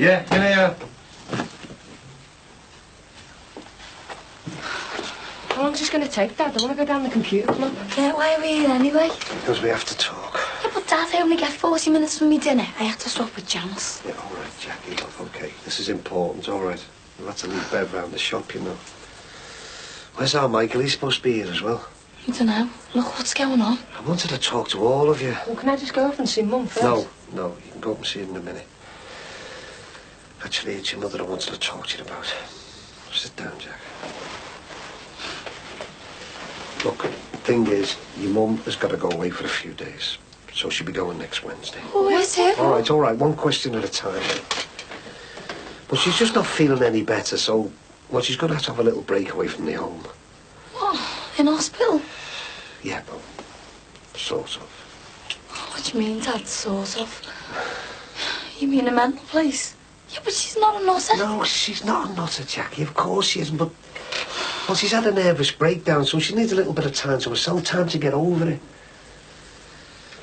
Yeah, in here. How long's this going to take, Dad? I want to go down the computer club. Yeah, why are we here anyway? Because we have to talk. Yeah, but Dad, I only get 40 minutes for me dinner. I have to stop with Janice. Yeah, all right, Jackie. Look, okay, this is important, all right. We'll have to leave Bev round the shop, you know. Where's our Michael? He's supposed to be here as well. I don't know. Look, what's going on? I wanted to talk to all of you. Well, can I just go off and see Mum first? No, you can go up and see her in a minute. Actually, it's your mother I wanted to talk to you about. Sit down, Jack. Look, the thing is, your mum has got to go away for a few days. So she'll be going next Wednesday. Oh, is it? All right. One question at a time. But she's just not feeling any better, so, well, she's going to have a little break away from the home. What? In hospital? Yeah, but sort of. What do you mean, Dad, sort of? You mean a mental place? Yeah, but she's not a nutter. No, she's not a nutter, Jackie. Of course she isn't, but... Well, she's had a nervous breakdown, so she needs a little bit of time to herself, time to get over it.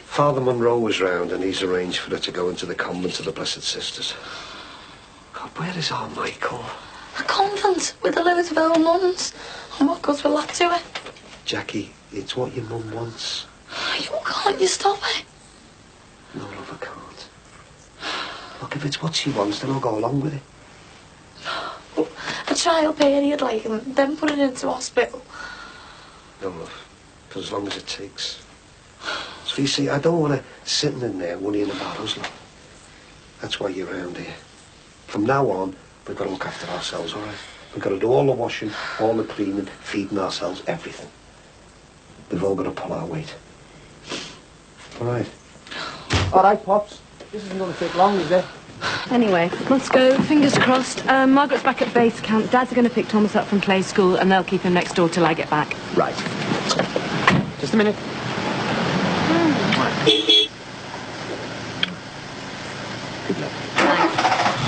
Father Monroe was round, and he's arranged for her to go into the convent of the Blessed Sisters. God, where is our Michael? A convent with a load of old nuns. And what good will that do her? Jackie, it's what your mum wants. Can't you stop her? No, love, I can't. Look, if it's what she wants, then I'll go along with it. A trial period, like, and then put it into hospital. No, love, for as long as it takes. So you see, I don't want her sitting in there worrying about us, love. That's why you're around here. From now on, we've got to look after ourselves, all right? We've got to do all the washing, all the cleaning, feeding ourselves, everything. We've all got to pull our weight. All right. All right, Pops. This isn't going to take long, is it? Anyway, let's go. Fingers crossed. Margaret's back at base camp. Dad's going to pick Thomas up from play school, and they'll keep him next door till I get back. Right. Just a minute. Good luck.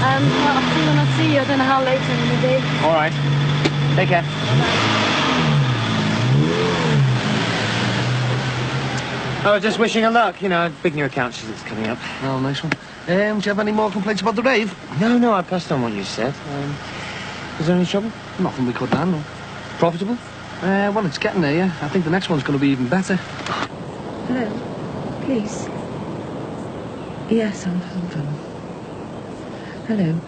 I'll see you when I see you. I don't know how late I'm going to be. All right. Take care. I was just wishing her luck. You know, big new account sheet's coming up. Oh, nice one. Do you have any more complaints about the rave? No, I passed on what you said. Is there any trouble? Nothing we couldn't handle. Profitable? Well, it's getting there, yeah. I think the next one's going to be even better. Hello, please. Yes, hold on. Hello.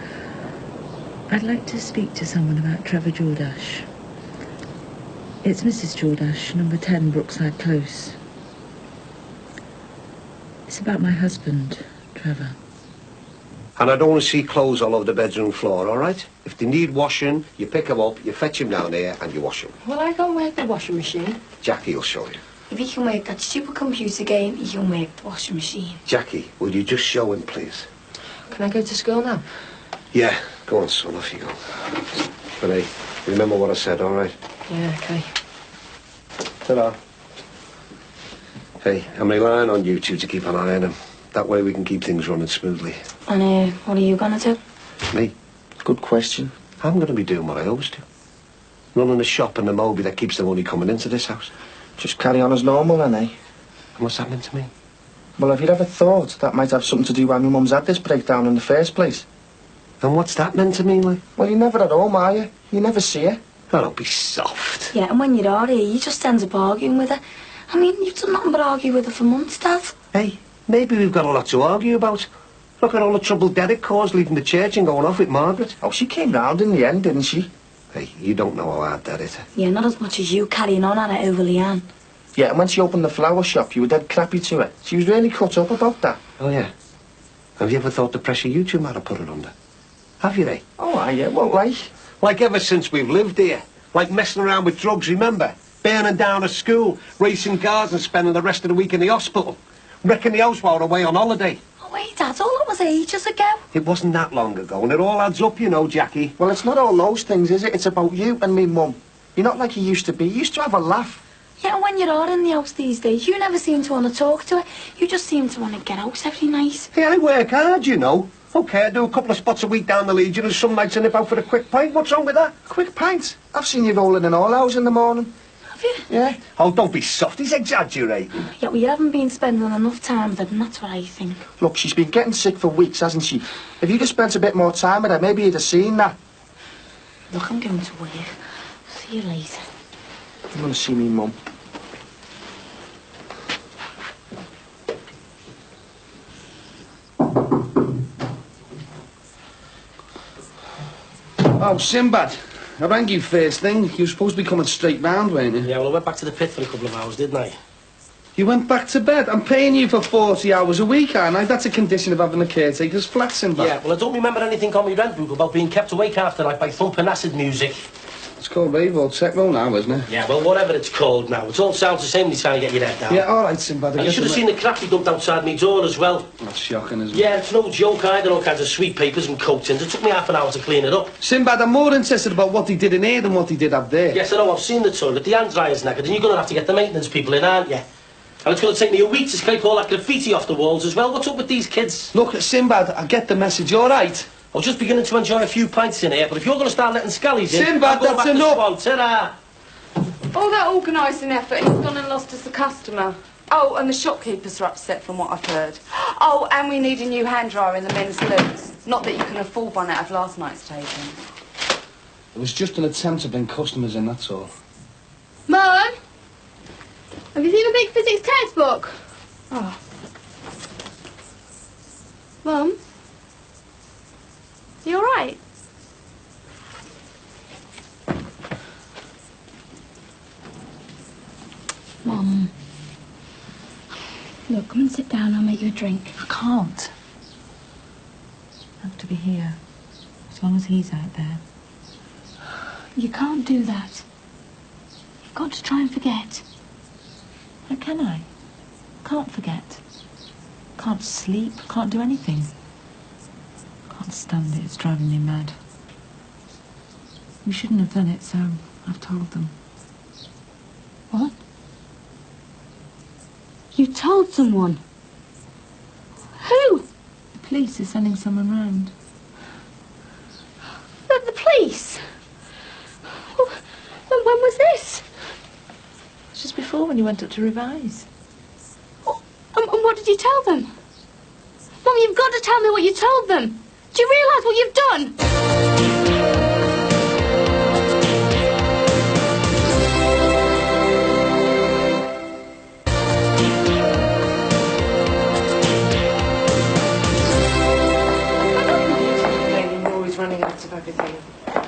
I'd like to speak to someone about Trevor Jordache. It's Mrs. Jordache, number 10 Brookside Close. It's about my husband, Trevor. And I don't want to see clothes all over the bedroom floor, all right? If they need washing, you pick them up, you fetch them down here, and you wash them. Well, I can't work the washing machine. Jackie will show you. If he can work that stupid computer game, he can work the washing machine. Jackie, will you just show him, please? Can I go to school now? Yeah, go on, son, off you go. But hey, remember what I said, all right? Yeah, okay. Ta-da. Hey, I'm relying on you two to keep an eye on him. That way we can keep things running smoothly. And what are you going to do? Me? Good question. I'm going to be doing what I always do. Running the shop and the Moby that keeps the money coming into this house. Just carry on as normal, then, eh? And what's that meant to me? Well, have you ever thought that might have something to do why my mum's had this breakdown in the first place? And what's that meant to me, like? Well, you're never at home, are you? You never see her. Oh, don't be soft. Yeah, and when you're out here, you just end up arguing with her. I mean, you've done nothing but argue with her for months, Dad. Hey, maybe we've got a lot to argue about. Look at all the trouble Derek caused leaving the church and going off with Margaret. Oh, she came round in the end, didn't she? Hey, you don't know how hard that is. Yeah, not as much as you carrying on at it over Leanne. Yeah, and when she opened the flower shop, you were dead crappy to her. She was really cut up about that. Oh, yeah? Have you ever thought the pressure you two might have put her under? Have you, eh? Oh, aye, yeah, well, like... Like ever since we've lived here. Like messing around with drugs, remember? Burning down a school, racing cars and spending the rest of the week in the hospital. Wrecking the house while we're away on holiday. Oh, wait, Dad, all that was ages ago. It wasn't that long ago, and it all adds up, you know, Jackie. Well, it's not all those things, is it? It's about you and me mum. You're not like you used to be. You used to have a laugh. Yeah, and when you're out in the house these days, you never seem to want to talk to her. You just seem to want to get out every night. Hey, I work hard, you know. Okay, I do a couple of spots a week down the Legion, and some nights I nip out for a quick pint. What's wrong with that? Quick pint. I've seen you rolling in all hours in the morning. have you? Yeah. Oh, don't be soft. He's exaggerating. Yeah, well, you haven't been spending enough time with her, and that's what I think. Look, she's been getting sick for weeks, hasn't she? If you'd have spent a bit more time with her, maybe you'd have seen that. Look, I'm going to work. See you later. I'm going to see me mum. Oh, Sinbad. I rang you first thing. You were supposed to be coming straight round, weren't you? Yeah, well, I went back to the pit for a couple of hours, didn't I? You went back to bed. I'm paying you for 40 hours a week, aren't I? That's a condition of having a caretaker's flat, Sinbad. Yeah, well, I don't remember anything on my rent book about being kept awake after night by thumping acid music. It's called Rave or Techno now, isn't it? Yeah, well, whatever it's called now. It all sounds the same when you're trying to get your head down. Yeah, all right, Sinbad. And you should have seen the crap he dumped outside me door as well. That's shocking, isn't it? Yeah, it's no joke. I had all kinds of sweet papers and coatings. It took me half an hour to clean it up. Sinbad, I'm more interested about what he did in here than what he did up there. Yes, I know. I've seen the toilet. The hand dryer's knackered, and you're going to have to get the maintenance people in, aren't you? And it's going to take me a week to scrape all that graffiti off the walls as well. What's up with these kids? Look, Sinbad, I get the message, all right? I was just beginning to enjoy a few pints in here, but if you're going to start letting scallies in... Sinbad, I'll go that's back to enough. Swan. Ta-ra. All that organising effort, he's gone and lost us a customer. Oh, and the shopkeepers are upset from what I've heard. Oh, and we need a new hand dryer in the men's loops. Not that you can afford one out of last night's taping. It was just an attempt to bring customers in, that's all. Mum? Have you seen the big physics textbook? Oh. Mum? You all right? Mum. Look, come and sit down. I'll make you a drink. I can't. I have to be here. As long as he's out there. You can't do that. You've got to try and forget. How can I? Can't forget. Can't sleep. Can't do anything. Can't stand it. It's driving me mad. We shouldn't have done it, so I've told them. What? You told someone? Who? The police are sending someone round. The police? When was this? Just before, when you went up to revise. And what did you tell them? Mum, you've got to tell me what you told them. Do you realise what you've done? You're always running out of everything.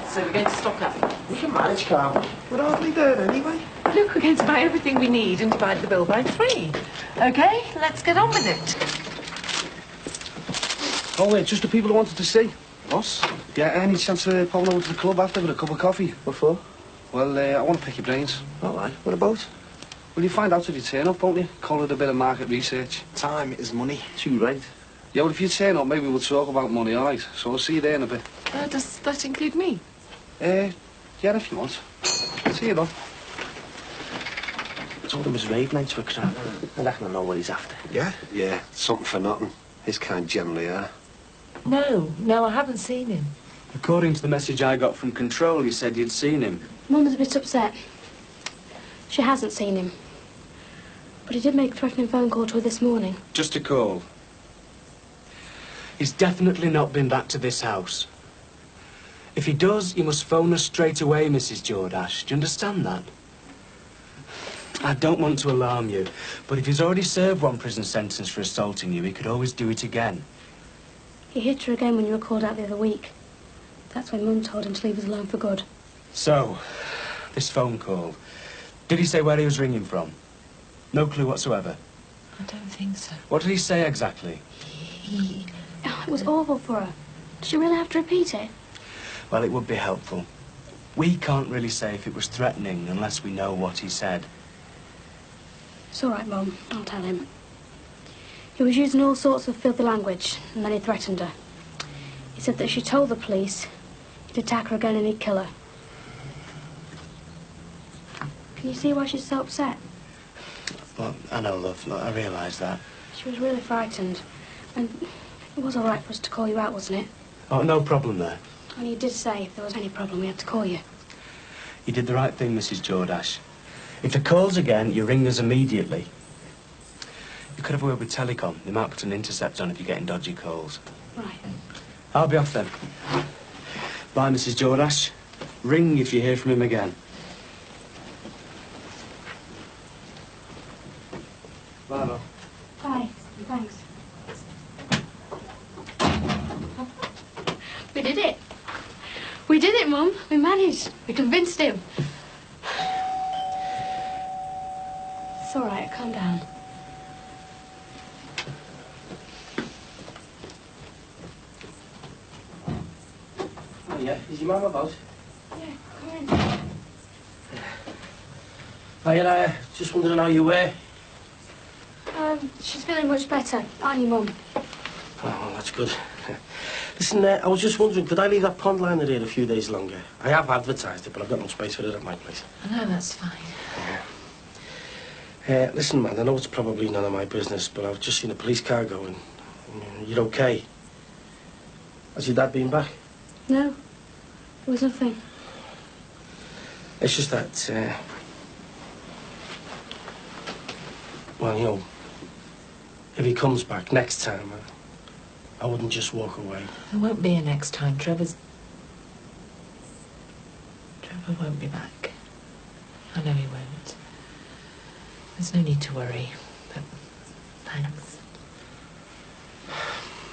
So we're going to stock up. We can manage, can't we? We're hardly there anyway. Look, we're going to buy everything we need and divide the bill by 3. OK, let's get on with it. Oh, wait, just the people who wanted to see. Us? Yeah, any chance of popping over to the club after with a cup of coffee? What for? Well, I want to pick your brains. All right. What about? Well, you find out if you turn up, won't you? Call it a bit of market research. Time is money. Too right. Yeah, well, if you turn up, maybe we'll talk about money, all right? So I'll see you there in a bit. Does that include me? Yeah, if you want. See you, though. I told him his rave nights were crap. I reckon I know what he's after. Yeah? Yeah, something for nothing. His kind generally are. No, I haven't seen him. According to the message I got from Control, you said you'd seen him. Mum was a bit upset. She hasn't seen him. But he did make a threatening phone call to her this morning. Just a call. He's definitely not been back to this house. If he does, you must phone us straight away, Mrs. Jordash. Do you understand that? I don't want to alarm you, but if he's already served one prison sentence for assaulting you, he could always do it again. He hit her again when you were called out the other week. That's when Mum told him to leave us alone for good. So, this phone call. Did he say where he was ringing from? No clue whatsoever. I don't think so. What did he say exactly? Oh, it was awful for her. Did she really have to repeat it? Well, it would be helpful. We can't really say if it was threatening unless we know what he said. It's all right, Mum. I'll tell him. He was using all sorts of filthy language, and then he threatened her. He said that if she told the police, he'd attack her again and he'd kill her. Can you see why she's so upset? Well, I know, love. Look, I realise that. She was really frightened. And it was all right for us to call you out, wasn't it? Oh, no problem there. And you did say if there was any problem, we had to call you. You did the right thing, Mrs. Jordash. If it calls again, you ring us immediately. You could have a word with Telecom. They might put an intercept on if you're getting dodgy calls. Right. I'll be off then. Bye, Mrs. Jordash. Ring if you hear from him again. Bye, love. Bye. Thanks. We did it. We did it, Mum. We managed. We convinced him. It's all right. Calm down. Oh, yeah? Is your mum about? Yeah, come in. Oh, yeah, just wondering how you were. She's feeling much better. Aren't you, Mum? Oh, that's good. Listen, I was just wondering, could I leave that pond liner here a few days longer? I have advertised it, but I've got no space for it at my place. No, that's fine. Listen, man, I know it's probably none of my business, but I've just seen a police car going. You're okay? Has your dad been back? No. There was nothing. It's just that, well, you know, if he comes back next time, I wouldn't just walk away. There won't be a next time. Trevor won't be back. I know he won't. There's no need to worry, but thanks.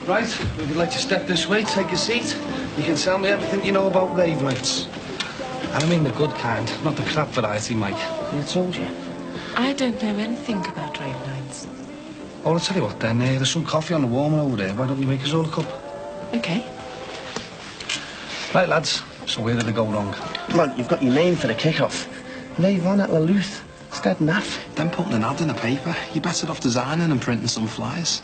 Right, we would like to step this way, take a seat. You can tell me everything you know about wavelengths. And I mean the good kind, not the crap variety, Mike. I told you. I don't know anything about wavelengths. Oh, I'll tell you what then, there's some coffee on the warmer over there. Why don't you make us all a cup? Okay. Right, lads, so where did it go wrong? Come on, you've got your name for the kick-off. Levon at Laleuth. It's dead naff. Then putting an ad in the paper. You're better off designing and printing some flyers.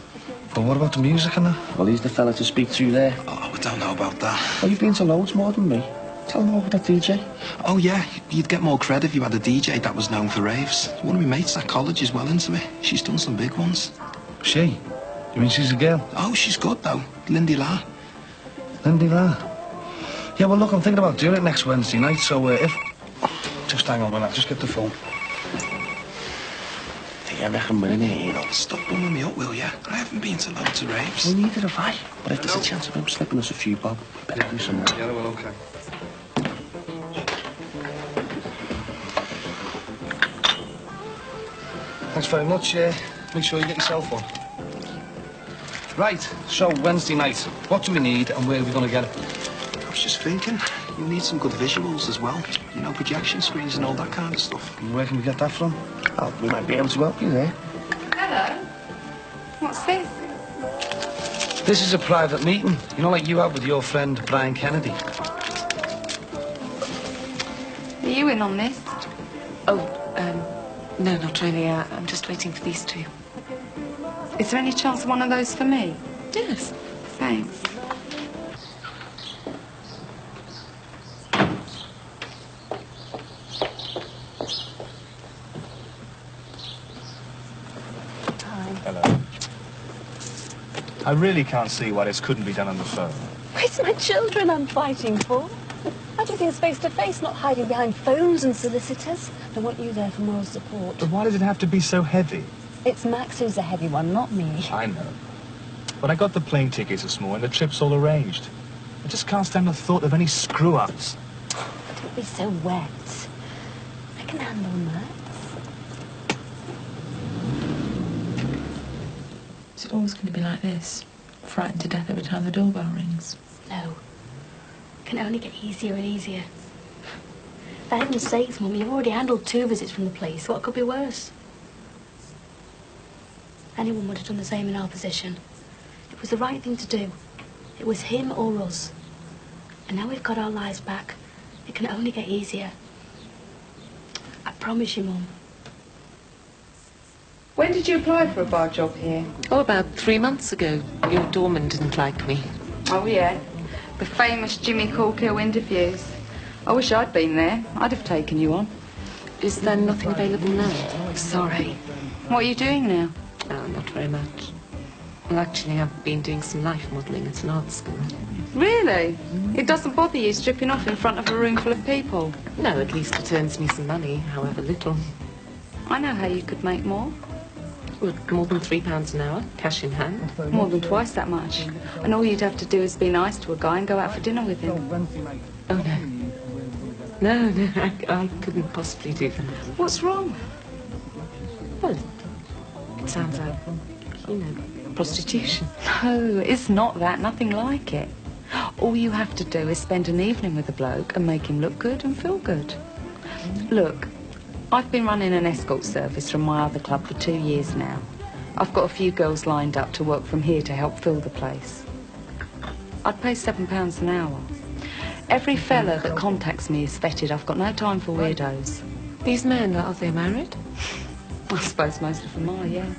But what about the music and that? Well, he's the fella to speak to there. Oh, I don't know about that. Oh, you've been to loads more than me. Tell him about that DJ. Oh, yeah, you'd get more credit if you had a DJ that was known for raves. One of my mates at college is well into it. She's done some big ones. She? You mean she's a girl? Oh, she's good, though. Lindy La. Lindy La? Yeah, well, look, I'm thinking about doing it next Wednesday night, so if... Just hang on a minute, just get the phone. I reckon we're in here, you know. Stop bumming me up, will ya? I haven't been to loads of raves. Well, neither have I. But if there's a chance of him slipping us a few bob, better do something. Yeah, well, okay. Thanks very much. Make sure you get yourself one. Right, so Wednesday night. What do we need and where are we going to get it? I was just thinking, you'll need some good visuals as well. You know, projection screens and all that kind of stuff. And where can we get that from? Oh, we might be able to help you there. Hello. What's this? This is a private meeting. You know, like you have with your friend Brian Kennedy. Are you in on this? Oh, no, not really. I'm just waiting for these two. Is there any chance of one of those for me? Yes. Thanks. Hello. I really can't see why this couldn't be done on the phone. It's my children I'm fighting for. Everything's face-to-face, not hiding behind phones and solicitors. I want you there for moral support. But why does it have to be so heavy? It's Max who's the heavy one, not me. I know. But I got the plane tickets this morning, the trip's all arranged. I just can't stand the thought of any screw-ups. Don't be so wet. I can handle Max. Is it always going to be like this? Frightened to death every time the doorbell rings? No. It can only get easier and easier. For heaven's sakes, Mum, you've already handled 2 visits from the police. What could be worse? Anyone would have done the same in our position. It was the right thing to do. It was him or us. And now we've got our lives back. It can only get easier. I promise you, Mum. When did you apply for a bar job here? Oh, about 3 months ago. Your doorman didn't like me. Oh, yeah. The famous Jimmy Corkill interviews. I wish I'd been there. I'd have taken you on. Is there nothing available now? Sorry. What are you doing now? Oh, not very much. Well, actually, I've been doing some life modelling at an art school. Really? It doesn't bother you stripping off in front of a room full of people? No, at least it earns me some money, however little. I know how you could make more. Well, more than £3 an hour, cash in hand. More than twice that much. And all you'd have to do is be nice to a guy and go out for dinner with him. Oh, no. No, I couldn't possibly do that. What's wrong? Well, it sounds like, prostitution. No, it's not that. Nothing like it. All you have to do is spend an evening with a bloke and make him look good and feel good. Look, I've been running an escort service from my other club for 2 years now. I've got a few girls lined up to work from here to help fill the place. I'd pay £7 an hour. Every fella that contacts me is vetted. I've got no time for weirdos. These men, are they married? I suppose most of them are, yeah.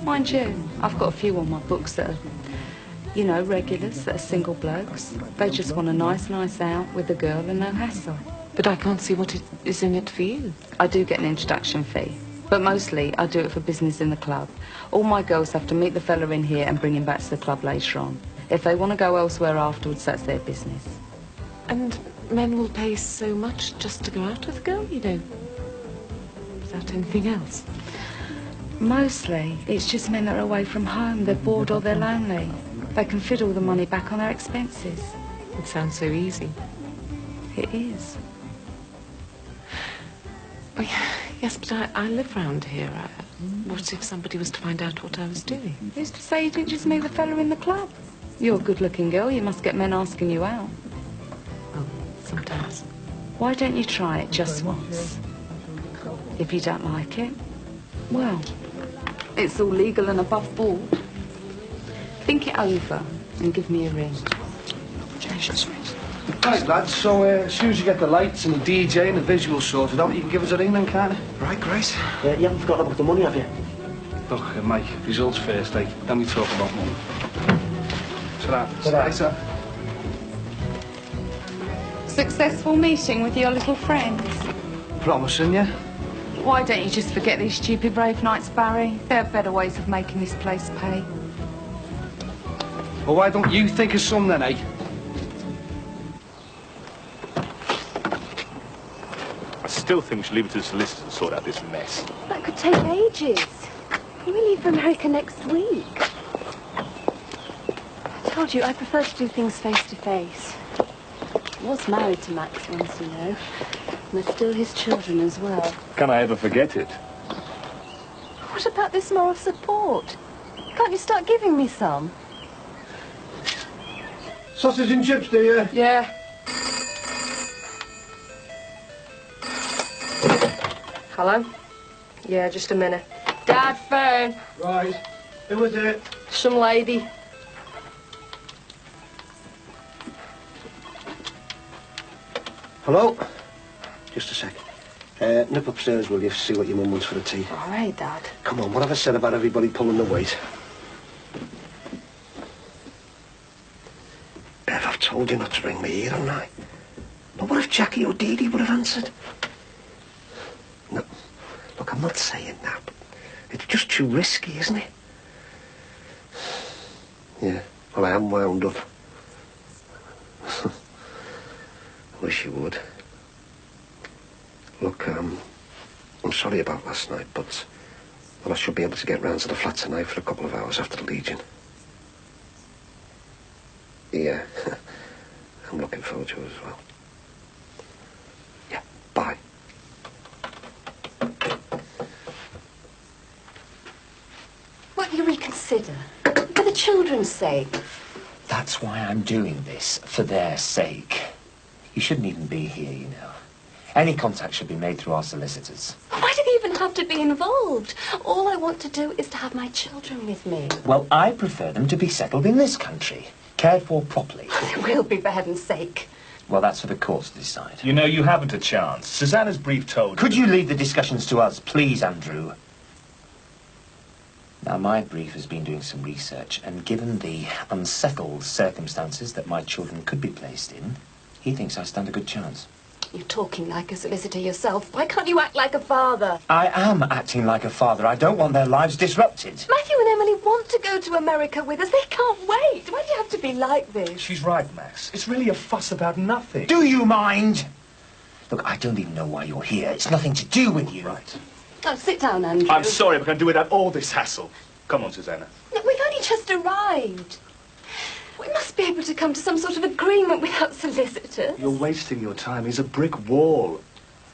Mind you, I've got a few on my books that are, regulars, that are single blokes. They just want a nice night out with a girl and no hassle. But I can't see what is in it for you. I do get an introduction fee, but mostly I do it for business in the club. All my girls have to meet the fella in here and bring him back to the club later on. If they want to go elsewhere afterwards, that's their business. And men will pay so much just to go out with a girl, without anything else? Mostly, it's just men that are away from home. They're bored or they're lonely. They can fit all the money back on their expenses. It sounds so easy. It is. Oh, yes, but I live round here. What if somebody was to find out what I was doing? Who's to say you didn't just meet the fella in the club? You're a good-looking girl. You must get men asking you out. Oh, sometimes. Why don't you try it just once? If you don't like it, well, it's all legal and above board. Think it over and give me a ring. Right, lads, so as soon as you get the lights and the DJ and the visuals sorted out, you can give us a ring then, can't you? Right, Grace. You haven't forgotten about the money, have you? Look, Mike, results first, then we talk about money. Ta-ra. Ta-ra. Successful meeting with your little friends. Promising, yeah? Why don't you just forget these stupid rave nights, Barry? There are better ways of making this place pay. Well, why don't you think of some then, eh? I still think we should leave it to the solicitors to sort out this mess. That could take ages. We leave for America next week. I told you, I prefer to do things face to face. I was married to Max once, And they're still his children as well. Can I ever forget it? What about this moral support? Can't you start giving me some? Sausage and chips, do you? Yeah. Hello? Yeah, just a minute. Dad, phone. Right. Who was it? Some lady. Hello? Just a second. Nip upstairs, will you, see what your mum wants for the tea? All right, Dad. Come on, what have I said about everybody pulling the weight? Bev, I've told you not to ring me here, haven't I? But what if Jackie or Dee Dee would have answered? No. Look, I'm not saying that, but it's just too risky, isn't it? Yeah, well, I am wound up. I wish you would. Look, I'm sorry about last night, but well, I should be able to get round to the flat tonight for a couple of hours after the Legion. Yeah, I'm looking forward to it as well. Yeah, bye. Won't you reconsider? For the children's sake. That's why I'm doing this, for their sake. You shouldn't even be here, Any contact should be made through our solicitors. Why do they even have to be involved? All I want to do is to have my children with me. Well, I prefer them to be settled in this country, cared for properly. They will be, for heaven's sake. Well, that's for the courts to decide. You haven't a chance. Susanna's brief told you. Could you leave the discussions to us, please, Andrew? Now, my brief has been doing some research, and given the unsettled circumstances that my children could be placed in, he thinks I stand a good chance. You're talking like a solicitor yourself. Why can't you act like a father? I am acting like a father. I don't want their lives disrupted. Matthew and Emily want to go to America with us. They can't wait. Why do you have to be like this? She's right, Max. It's really a fuss about nothing. Do you mind? Look, I don't even know why you're here. It's nothing to do with you. Right. Oh, sit down, Andrew. I'm sorry, but I'm doing without all this hassle. Come on, Susanna. No, we've only just arrived. We must be able to come to some sort of agreement without solicitors. You're wasting your time. He's a brick wall.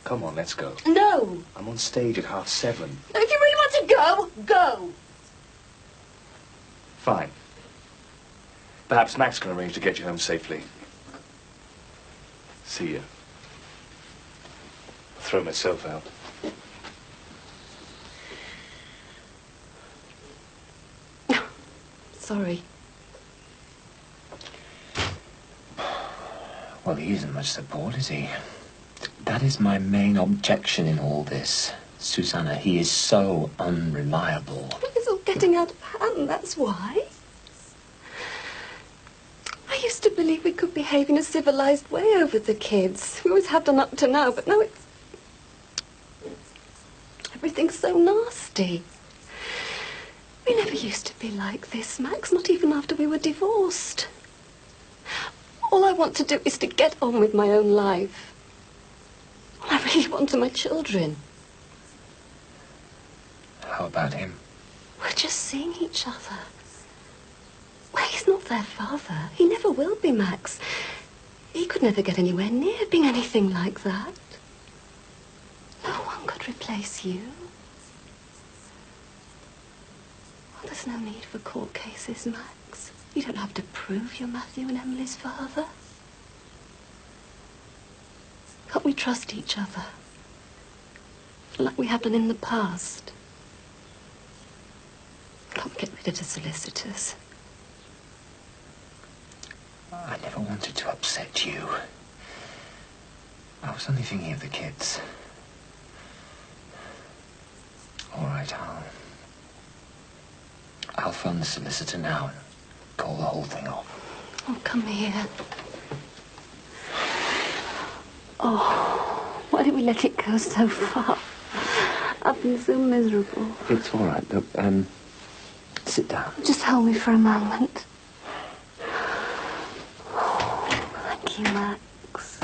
Come on, let's go. No. I'm on stage at 7:30. If you really want to go, go. Fine. Perhaps Max can arrange to get you home safely. See you. Throw myself out. Sorry. Well, he isn't much support, is he? That is my main objection in all this. Susanna, he is so unreliable. It's all getting out of hand, that's why. I used to believe we could behave in a civilized way over the kids. We always have done up to now, but now it's... everything's so nasty. We never used to be like this, Max, not even after we were divorced. All I want to do is to get on with my own life. All I really want are my children. How about him? We're just seeing each other. Well, he's not their father. He never will be, Max. He could never get anywhere near being anything like that. No one could replace you. Well, there's no need for court cases, Max. You don't have to prove you're Matthew and Emily's father. Can't we trust each other? Like we have done in the past. Can't we get rid of the solicitors? I never wanted to upset you. I was only thinking of the kids. All right, I'll phone the solicitor now and call the whole thing off. Oh, come here. Oh, why did we let it go so far? I've been so miserable. It's all right. Look, sit down. Just hold me for a moment. Thank you, Max.